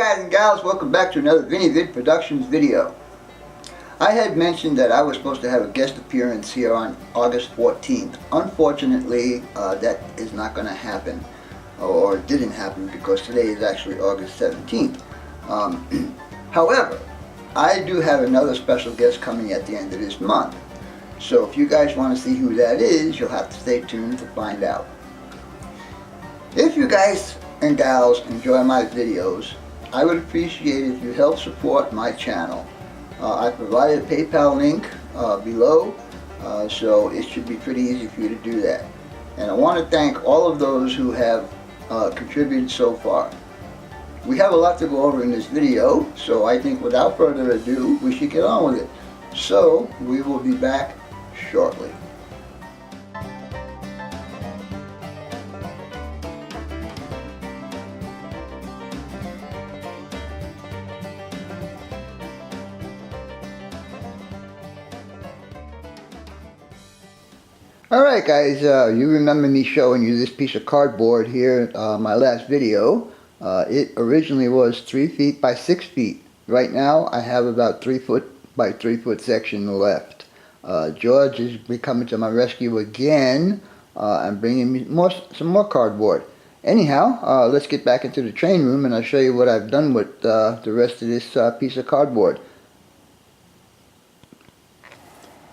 guys and gals, welcome back to another ViniVid Productions video. I had mentioned that I was supposed to have a guest appearance here on August 14th. Unfortunately, that is not going to happen, or didn't happen, because today is actually August 17th. However, I do have another special guest coming at the end of this month. So if you guys want to see who that is, you'll have to stay tuned to find out. If you guys and gals enjoy my videos, I would appreciate if you help support my channel. I provided a PayPal link below, so it should be pretty easy for you to do that. And I want to thank all of those who have contributed so far. We have a lot to go over in this video, so I think without further ado, we should get on with it. So, we will be back shortly. Alright guys, you remember me showing you this piece of cardboard here, my last video. It originally was 3 feet by 6 feet. Right now I have about 3 foot by 3 foot section left. George is coming to my rescue again and bringing me some more cardboard. Anyhow, let's get back into the train room and I'll show you what I've done with the rest of this piece of cardboard.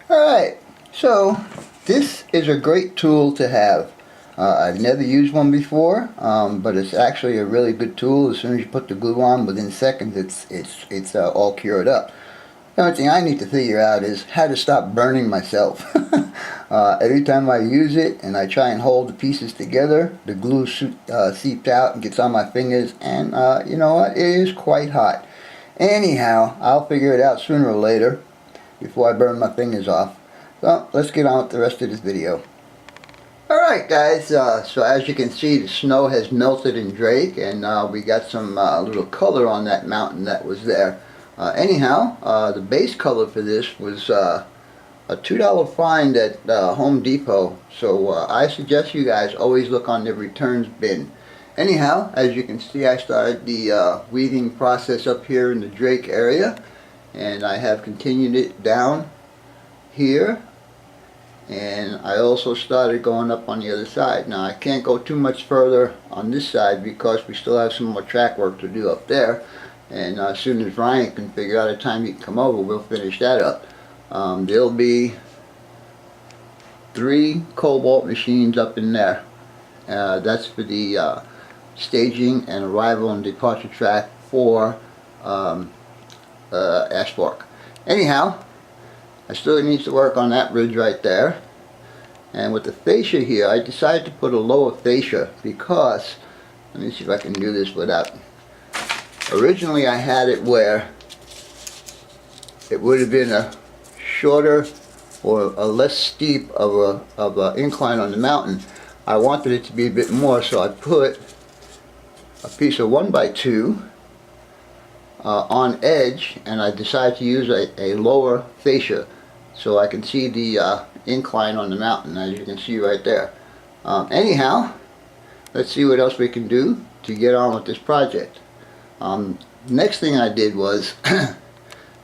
Alright, so this is a great tool to have. I've never used one before, but it's actually a really good tool. As soon as you put the glue on, within seconds it's all cured up. The only thing I need to figure out is how to stop burning myself. Every time I use it and I try and hold the pieces together, the glue seeps out and gets on my fingers, and you know what, it is quite hot. Anyhow, I'll figure it out sooner or later before I burn my fingers off. So let's get on with the rest of this video. Alright guys, so as you can see, the snow has melted in Drake, and we got some little color on that mountain that was there. Anyhow, the base color for this was a $2 find at Home Depot, so I suggest you guys always look on the returns bin. Anyhow, as you can see, I started the weaving process up here in the Drake area, and I have continued it down here, and I also started going up on the other side. Now I can't go too much further on this side because we still have some more track work to do up there, and as soon as Ryan can figure out a time he can come over, we'll finish that up. There'll be 3 Cobalt machines up in there. That's for the staging and arrival and departure track for Ash Fork. Anyhow, I still need to work on that bridge right there. And with the fascia here, I decided to put a lower fascia because, let me see if I can do this without, originally I had it where it would have been a shorter or a less steep of a incline on the mountain. I wanted it to be a bit more, so I put a piece of 1x2 on edge, and I decided to use a lower fascia so I can see the incline on the mountain, as you can see right there. Anyhow, let's see what else we can do to get on with this project. Next thing I did was,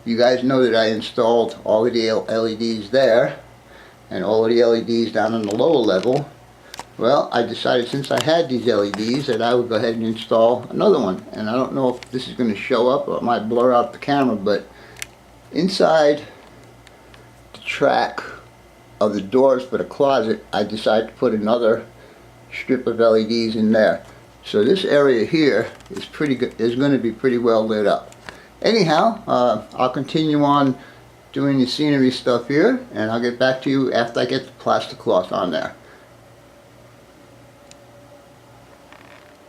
you guys know that I installed all of the LEDs there and all of the LEDs down on the lower level. Well, I decided since I had these LEDs that I would go ahead and install another one. And I don't know if this is going to show up, or it might blur out the camera, but inside the track of the doors for the closet, I decided to put another strip of LEDs in there. So this area here is pretty good, is going to be pretty well lit up. Anyhow, I'll continue on doing the scenery stuff here, and I'll get back to you after I get the plastic cloth on there.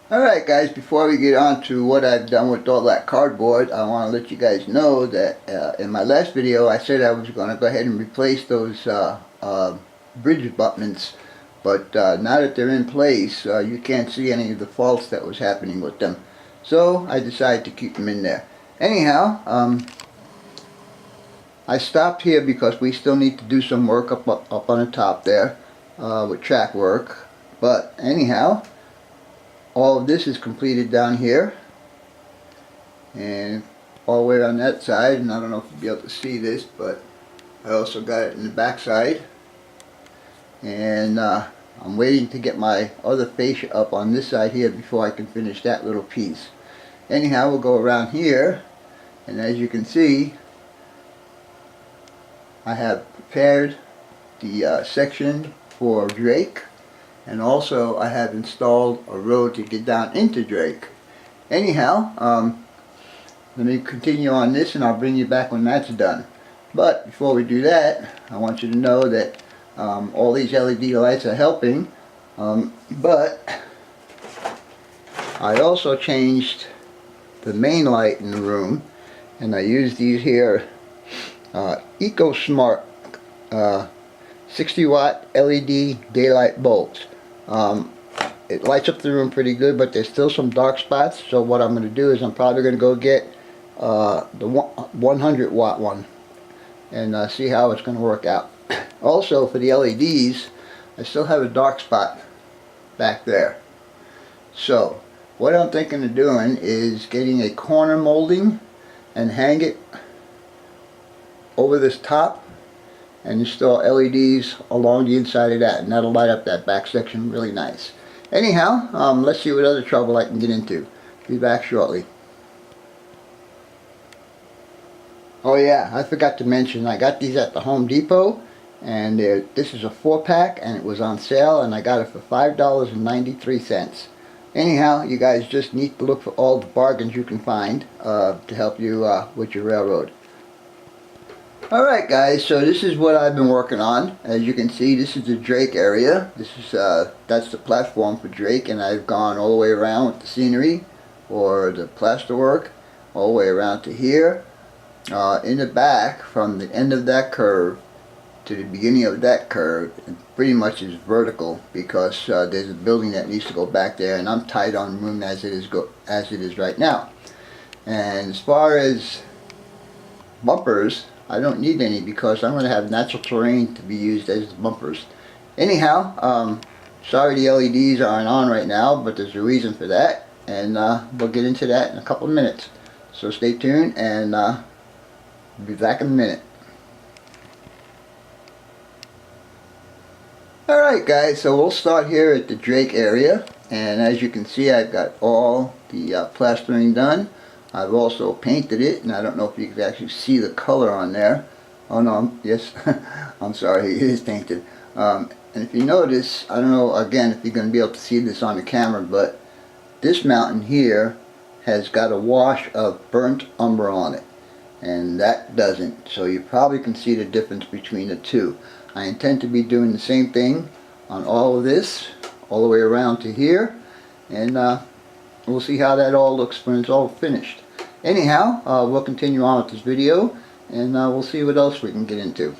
Alright guys, before we get on to what I've done with all that cardboard, I want to let you guys know that in my last video I said I was going to go ahead and replace those bridge abutments, but now that they're in place, you can't see any of the faults that was happening with them. So I decided to keep them in there. Anyhow, I stopped here because we still need to do some work up on the top there with track work. But anyhow, all of this is completed down here, and all the way on that side, and I don't know if you'll be able to see this, but I also got it in the back side. And I'm waiting to get my other fascia up on this side here before I can finish that little piece. Anyhow, we'll go around here, and as you can see, I have prepared the section for Drake, and also I have installed a road to get down into Drake. Anyhow, let me continue on this and I'll bring you back when that's done. But before we do that, I want you to know that all these LED lights are helping, but I also changed the main light in the room, and I used these here EcoSmart 60 watt LED daylight bulbs. It lights up the room pretty good, but there's still some dark spots, so what I'm going to do is I'm probably going to go get the 100 watt one and see how it's going to work out. Also, for the LEDs, I still have a dark spot back there. So what I'm thinking of doing is getting a corner molding and hang it over this top and install LEDs along the inside of that, and that'll light up that back section really nice. Anyhow, let's see what other trouble I can get into. Be back shortly. Oh yeah, I forgot to mention, I got these at the Home Depot, and this is a 4-pack, and it was on sale, and I got it for $5.93. Anyhow, you guys just need to look for all the bargains you can find to help you with your railroad. Alright guys, so this is what I've been working on. As you can see, this is the Drake area. This is that's the platform for Drake, and I've gone all the way around with the scenery or the plasterwork all the way around to here. In the back, from the end of that curve to the beginning of that curve, it pretty much is vertical because there's a building that needs to go back there, and I'm tight on room as it is right now. And as far as bumpers, I don't need any because I'm going to have natural terrain to be used as bumpers. Anyhow, sorry the LEDs aren't on right now, but there's a reason for that, and we'll get into that in a couple of minutes. So stay tuned, and be back in a minute. Alright guys, so we'll start here at the Drake area, and as you can see, I've got all the plastering done. I've also painted it, and I don't know if you can actually see the color on there. Oh no, yes, I'm sorry, it is painted. And if you notice, I don't know again if you're going to be able to see this on the camera, but this mountain here has got a wash of burnt umber on it, and that doesn't, so you probably can see the difference between the two. I intend to be doing the same thing on all of this, all the way around to here, and we'll see how that all looks when it's all finished. Anyhow, we'll continue on with this video, and we'll see what else we can get into.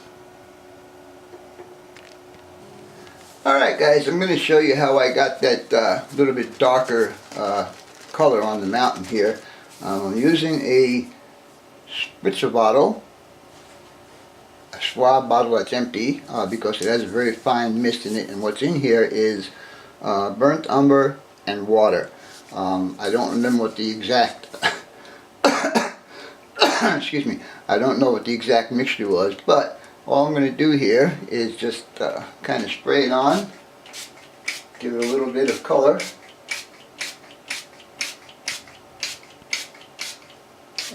Alright guys, I'm going to show you how I got that little bit darker color on the mountain here. I'm using a spritzer bottle, a swab bottle that's empty, because it has a very fine mist in it, and what's in here is burnt umber and water. I don't remember what the exact excuse me, I don't know what the exact mixture was, but all I'm going to do here is just kind of spray it on, give it a little bit of color,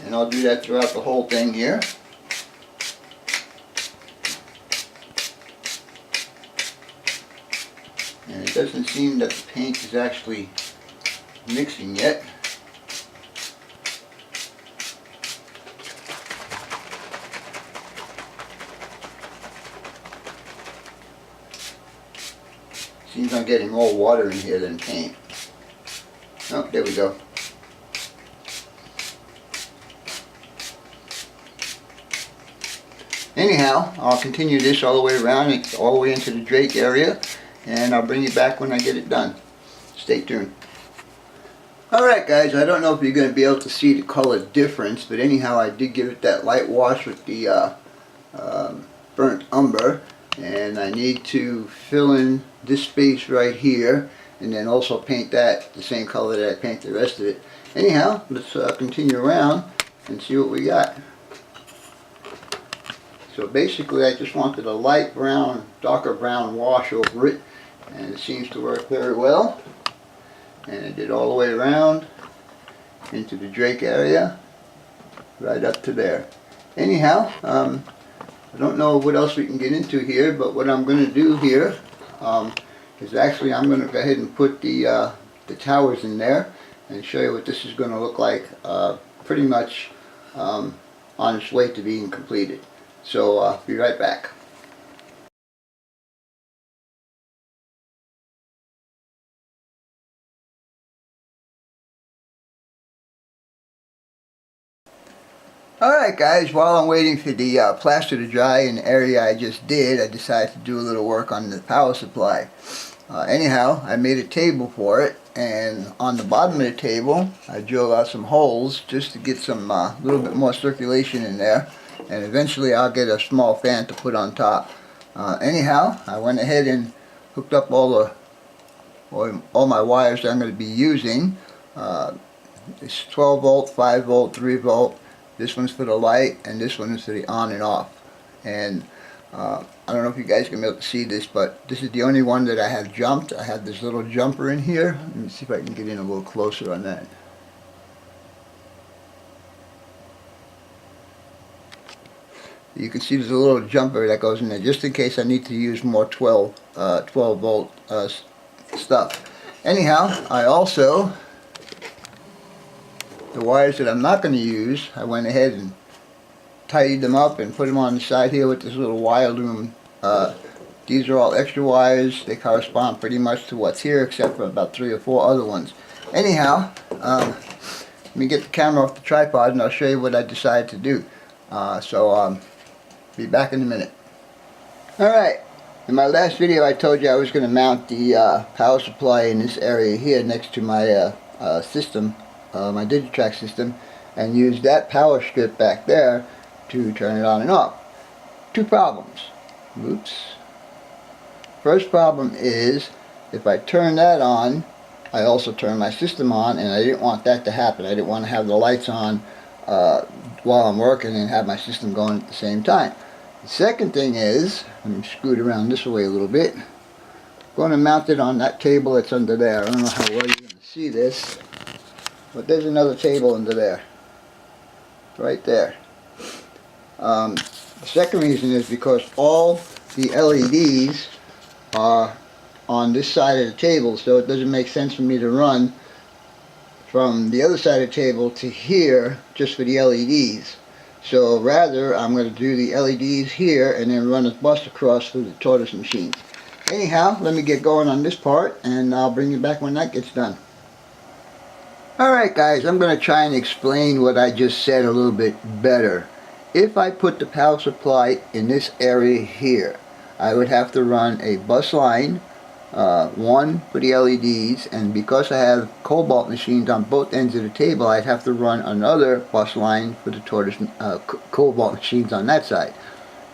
and I'll do that throughout the whole thing here. And it doesn't seem that the paint is actually mixing yet. Seems I'm getting more water in here than paint. Oh, there we go. Anyhow, I'll continue this all the way around, all the way into the Drake area, and I'll bring you back when I get it done. Stay tuned. Alright guys, I don't know if you're going to be able to see the color difference, but anyhow I did give it that light wash with the burnt umber, and I need to fill in this space right here, and then also paint that the same color that I paint the rest of it. Anyhow, let's continue around and see what we got. So basically I just wanted a light brown, darker brown wash over it, and it seems to work very well. And I did all the way around into the drake area, right up to there. Anyhow, I don't know what else we can get into here, but what I'm going to do here is actually I'm going to go ahead and put the towers in there and show you what this is going to look like pretty much on its way to being completed. So be right back. Alright guys, while I'm waiting for the plaster to dry in the area I just did, I decided to do a little work on the power supply. Anyhow, I made a table for it, and on the bottom of the table I drilled out some holes just to get some little bit more circulation in there, and eventually I'll get a small fan to put on top. Anyhow, I went ahead and hooked up all my wires that I'm going to be using. It's 12 volt, 5 volt, 3 volt. This one's for the light, and this one is for the on and off. And I don't know if you guys can be able to see this, but this is the only one that I have jumped. I have this little jumper in here. Let me see if I can get in a little closer on that. You can see there's a little jumper that goes in there just in case I need to use more 12 volt stuff. Anyhow, I also, the wires that I'm not going to use, I went ahead and tidied them up and put them on the side here with this little wire loom. These are all extra wires. They correspond pretty much to what's here, except for about 3 or 4 other ones. Anyhow, let me get the camera off the tripod and I'll show you what I decided to do. Be back in a minute. Alright, in my last video I told you I was going to mount the power supply in this area here next to my system, my Digitrack system, and use that power strip back there to turn it on and off. 2 problems. Oops. First problem is, if I turn that on, I also turn my system on, and I didn't want that to happen. I didn't want to have the lights on while I'm working and have my system going at the same time. The second thing is, let me scoot around this way a little bit. I'm going to mount it on that table that's under there. I don't know how well you're going to see this, but there's another table under there. Right there. The second reason is because all the LEDs are on this side of the table, so it doesn't make sense for me to run from the other side of the table to here just for the LEDs. So rather, I'm going to do the LEDs here and then run a bus across for the tortoise machines. Anyhow, let me get going on this part, and I'll bring you back when that gets done. Alright guys, I'm going to try and explain what I just said a little bit better. If I put the power supply in this area here, I would have to run a bus line, one for the LEDs, and because I have Cobalt machines on both ends of the table, I'd have to run another bus line for the tortoise Cobalt machines on that side.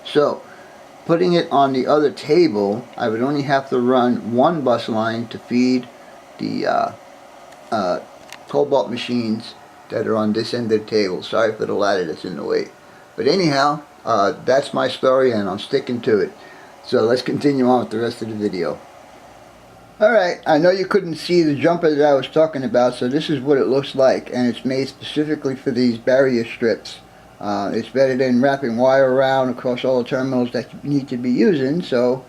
So, putting it on the other table, I would only have to run one bus line to feed the Cobalt machines that are on this end of the table. Sorry for the ladder that's in the way. But anyhow, that's my story and I'm sticking to it. So let's continue on with the rest of the video. Alright, I know you couldn't see the jumper that I was talking about, so this is what it looks like, and it's made specifically for these barrier strips. It's better than wrapping wire around across all the terminals that you need to be using, so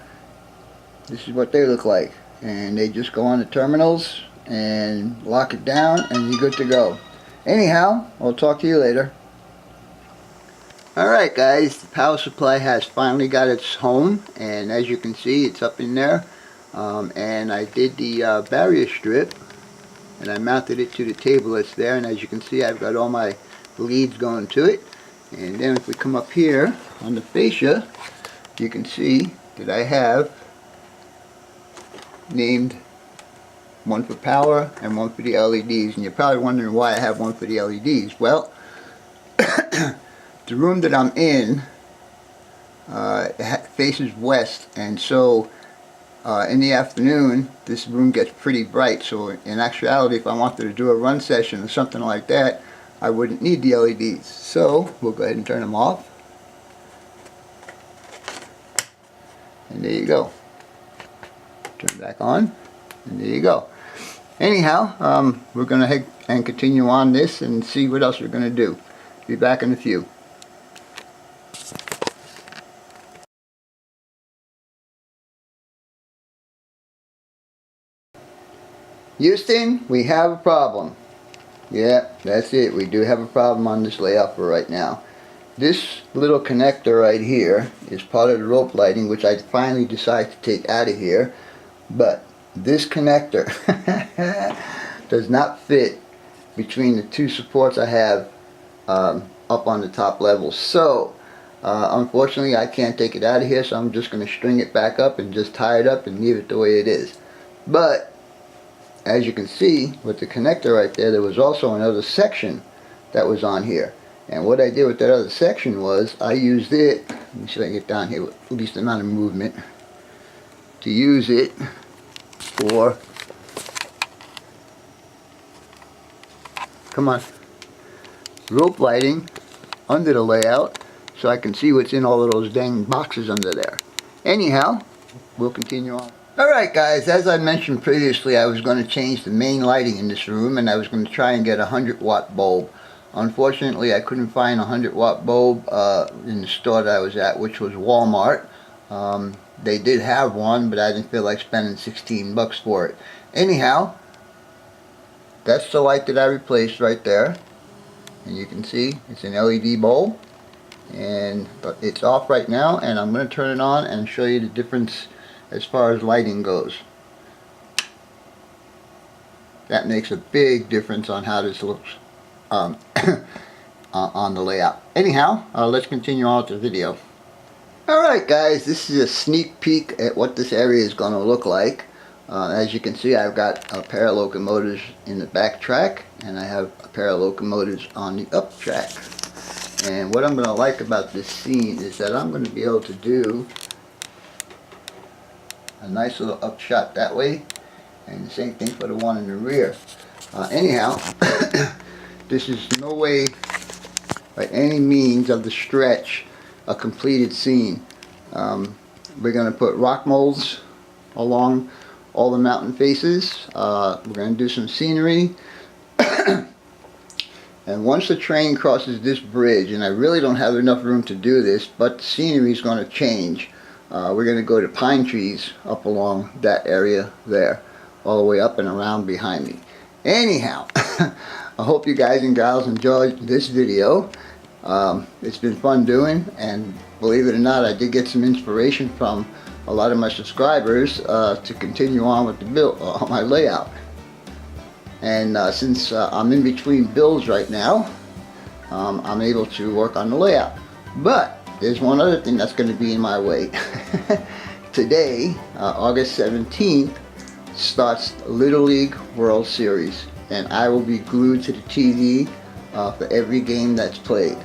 this is what they look like. And they just go on the terminals and lock it down and you're good to go. Anyhow, I'll talk to you later. Alright guys, the power supply has finally got its home, and as you can see it's up in there. And I did the barrier strip and I mounted it to the table that's there, and as you can see I've got all my leads going to it. And then if we come up here on the fascia, you can see that I have named one for power and one for the LEDs, and you're probably wondering why I have one for the LEDs. Well, the room that I'm in faces west, and so in the afternoon this room gets pretty bright, so in actuality if I wanted to do a run session or something like that, I wouldn't need the LEDs. So we'll go ahead and turn them off. And there you go. Turn it back on. And there you go. Anyhow, we're going to head and continue on this and see what else we're going to do. Be back in a few. Houston, we have a problem. Yeah, that's it. We do have a problem on this layout for right now. This little connector right here is part of the rope lighting, which I finally decided to take out of here. But this connector does not fit between the two supports I have up on the top level. So, unfortunately, I can't take it out of here, so I'm just going to string it back up and just tie it up and leave it the way it is. But as you can see with the connector right there was also another section that was on here, and what I did with that other section was I used it, let me see if I can get down here with at least the amount of movement, to use it for, come on, rope lighting under the layout so I can see what's in all of those dang boxes under there. Anyhow, we'll continue on. Alright guys, as I mentioned previously, I was going to change the main lighting in this room, and I was going to try and get a 100-watt bulb. Unfortunately, I couldn't find a 100-watt bulb in the store that I was at, which was Walmart. They did have one, but I didn't feel like spending 16 bucks for it. Anyhow, that's the light that I replaced right there. And you can see it's an LED bulb. And it's off right now, and I'm going to turn it on and show you the difference as far as lighting goes. That makes a big difference on how this looks on the layout. Anyhow, let's continue on with the video. Alright guys, this is a sneak peek at what this area is going to look like. As you can see, I've got a pair of locomotives in the back track, and I have a pair of locomotives on the up track. And what I'm going to like about this scene is that I'm going to be able to do a nice little upshot that way, and the same thing for the one in the rear. Anyhow, this is no way by any means of the stretch a completed scene. We're going to put rock molds along all the mountain faces. We're going to do some scenery. And once the train crosses this bridge, and I really don't have enough room to do this, but the scenery is going to change. We're going to go to pine trees up along that area there, all the way up and around behind me. Anyhow, I hope you guys and gals enjoyed this video. It's been fun doing, and believe it or not, I did get some inspiration from a lot of my subscribers to continue on with the build, my layout. And since I'm in between builds right now, I'm able to work on the layout. But there's one other thing that's going to be in my way. Today, August 17th, starts Little League World Series, and I will be glued to the TV for every game that's played.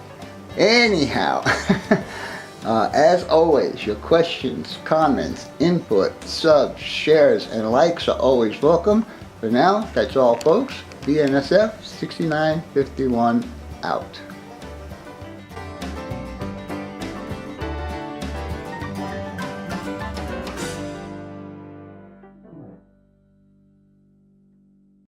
Anyhow, as always, your questions, comments, input, subs, shares, and likes are always welcome. For now, that's all folks. BNSF 6951 out.